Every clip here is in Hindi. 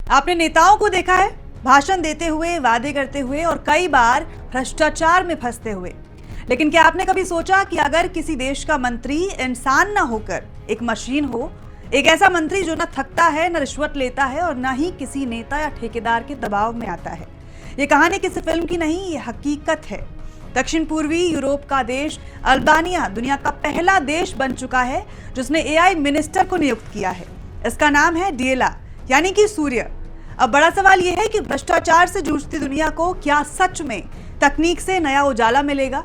आपने नेताओं को देखा है भाषण देते हुए, वादे करते हुए और कई बार भ्रष्टाचार में फंसते हुए। लेकिन क्या आपने कभी सोचा कि अगर किसी देश का मंत्री इंसान ना होकर एक मशीन हो, एक ऐसा मंत्री जो ना थकता है, ना रिश्वत लेता है और ना ही किसी नेता या ठेकेदार के दबाव में आता है। ये कहानी किसी फिल्म की नहीं, ये हकीकत है। दक्षिण पूर्वी यूरोप का देश अल्बानिया दुनिया का पहला देश बन चुका है जिसने एआई मिनिस्टर को नियुक्त किया है। इसका नाम है डिएला, यानी कि सूर्य। अब बड़ा सवाल यह है कि भ्रष्टाचार से जूझती दुनिया को क्या सच में तकनीक से नया उजाला मिलेगा?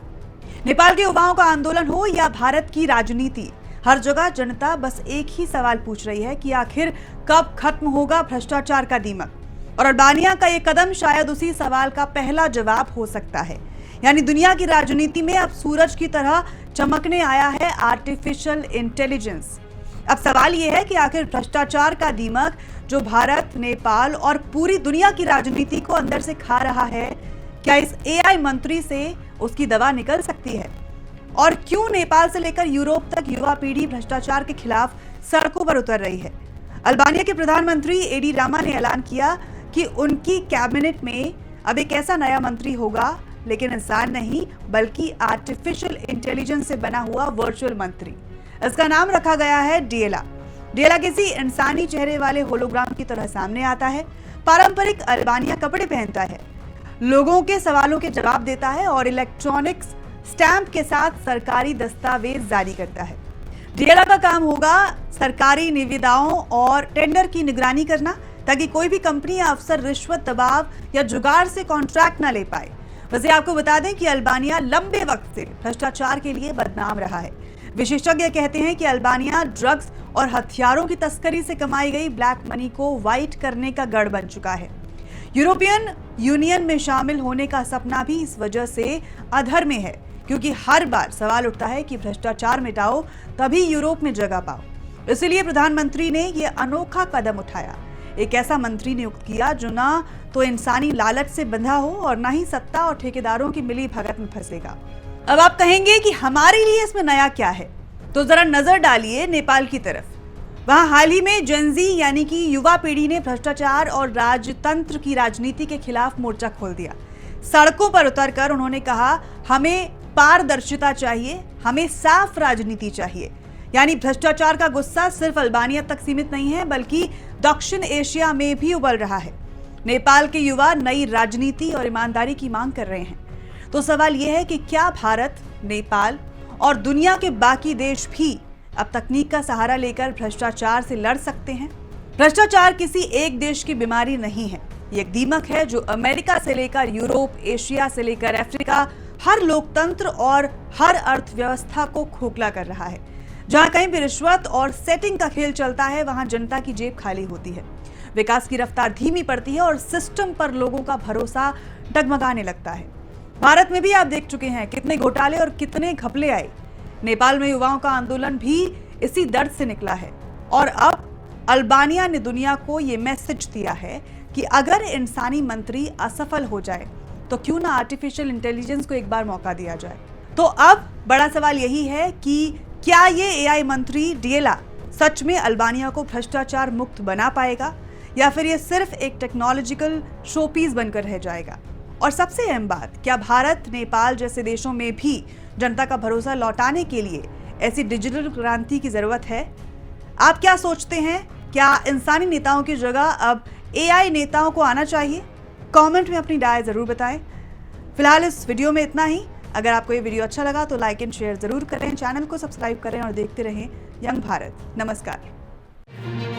नेपाल के युवाओं का आंदोलन हो या भारत की राजनीति, हर जगह जनता बस एक ही सवाल पूछ रही है कि आखिर कब खत्म होगा भ्रष्टाचार का दीमक। और अल्बानिया का यह कदम शायद उसी सवाल का पहला जवाब हो सकता है। यानी दुनिया की राजनीति में अब सूरज की तरह चमकने आया है आर्टिफिशियल इंटेलिजेंस। अब सवाल यह है कि आखिर भ्रष्टाचार का दीमक जो भारत, नेपाल और पूरी दुनिया की राजनीति को अंदर से खा रहा है, क्या इस एआई मंत्री से उसकी दवा निकल सकती है? और क्यों नेपाल से लेकर यूरोप तक युवा पीढ़ी भ्रष्टाचार के खिलाफ सड़कों पर उतर रही है? अल्बानिया के प्रधानमंत्री एडी रामा ने ऐलान किया कि उनकी कैबिनेट में अब एक ऐसा नया मंत्री होगा, लेकिन इंसान नहीं बल्कि आर्टिफिशियल इंटेलिजेंस से बना हुआ वर्चुअल मंत्री। इसका नाम रखा गया है डिएला। डिएला किसी इंसानी चेहरे वाले होलोग्राम की तरह सामने आता है, पारंपरिक अल्बानिया कपड़े पहनता है, लोगों के सवालों के जवाब देता है और इलेक्ट्रॉनिक्स स्टैंप के साथ सरकारी दस्तावेज जारी करता है। डिएला का काम होगा सरकारी निविदाओं और टेंडर की निगरानी करना, ताकि कोई भी कंपनी या अफसर रिश्वत, दबाव या जुगाड़ से कॉन्ट्रैक्ट न ले पाए। वैसे आपको बता दें कि अल्बानिया लंबे वक्त से भ्रष्टाचार के लिए बदनाम रहा है। विशेषज्ञ कहते हैं कि अल्बानिया ड्रग्स और हथियारों की तस्करी से कमाई गई ब्लैक मनी को व्हाइट करने का गढ़ बन चुका है। यूरोपियन यूनियन में शामिल होने का सपना भी इस वजह से अधर में है, क्योंकि हर बार सवाल उठता है कि भ्रष्टाचार मिटाओ तभी यूरोप में जगह पाओ। इसलिए प्रधानमंत्री ने यह अनोखा कदम उठाया, एक ऐसा मंत्री नियुक्त किया जो ना तो इंसानी लालच से बंधा हो और ना ही सत्ता और ठेकेदारों की मिली भगत में फंसेगा। अब आप कहेंगे कि हमारे लिए इसमें नया क्या है, तो जरा नजर डालिए नेपाल की तरफ। वहां हाल ही में जेनजी यानी कि युवा पीढ़ी ने भ्रष्टाचार और राजतंत्र की राजनीति के खिलाफ मोर्चा खोल दिया। सड़कों पर उतरकर उन्होंने कहा, हमें पारदर्शिता चाहिए, हमें साफ राजनीति चाहिए। यानी भ्रष्टाचार का गुस्सा सिर्फ अल्बानिया तक सीमित नहीं है, बल्कि दक्षिण एशिया में भी उबल रहा है। नेपाल के युवा नई राजनीति और ईमानदारी की मांग कर रहे हैं। तो सवाल यह है कि क्या भारत, नेपाल और दुनिया के बाकी देश भी अब तकनीक का सहारा लेकर भ्रष्टाचार से लड़ सकते हैं? भ्रष्टाचार किसी एक देश की बीमारी नहीं है, ये एक दीमक है जो अमेरिका से लेकर यूरोप, एशिया से लेकर अफ्रीका, हर लोकतंत्र और हर अर्थव्यवस्था को खोखला कर रहा है। जहां कहीं भी रिश्वत और सेटिंग का खेल चलता है, वहां जनता की जेब खाली होती है, विकास की रफ्तार धीमी पड़ती है और सिस्टम पर लोगों का भरोसा डगमगाने लगता है। भारत में भी आप देख चुके हैं कितने घोटाले और कितने घपले आए। नेपाल में युवाओं का आंदोलन भी इसी दर्द से निकला है। और अब अल्बानिया ने दुनिया को ये मैसेज दिया है कि अगर इंसानी मंत्री असफल हो जाए तो क्यों ना आर्टिफिशियल इंटेलिजेंस को एक बार मौका दिया जाए। तो अब बड़ा सवाल यही है कि क्या ये एआई मंत्री डिएला सच में अल्बानिया को भ्रष्टाचार मुक्त बना पाएगा, या फिर ये सिर्फ एक टेक्नोलॉजिकल शोपीस बनकर रह जाएगा? और सबसे अहम बात, क्या भारत, नेपाल जैसे देशों में भी जनता का भरोसा लौटाने के लिए ऐसी डिजिटल क्रांति की जरूरत है? आप क्या सोचते हैं? क्या इंसानी नेताओं की जगह अब एआई नेताओं को आना चाहिए? कमेंट में अपनी राय जरूर बताएं। फिलहाल इस वीडियो में इतना ही। अगर आपको ये वीडियो अच्छा लगा तो लाइक एंड शेयर जरूर करें, चैनल को सब्सक्राइब करें और देखते रहें यंग भारत। नमस्कार।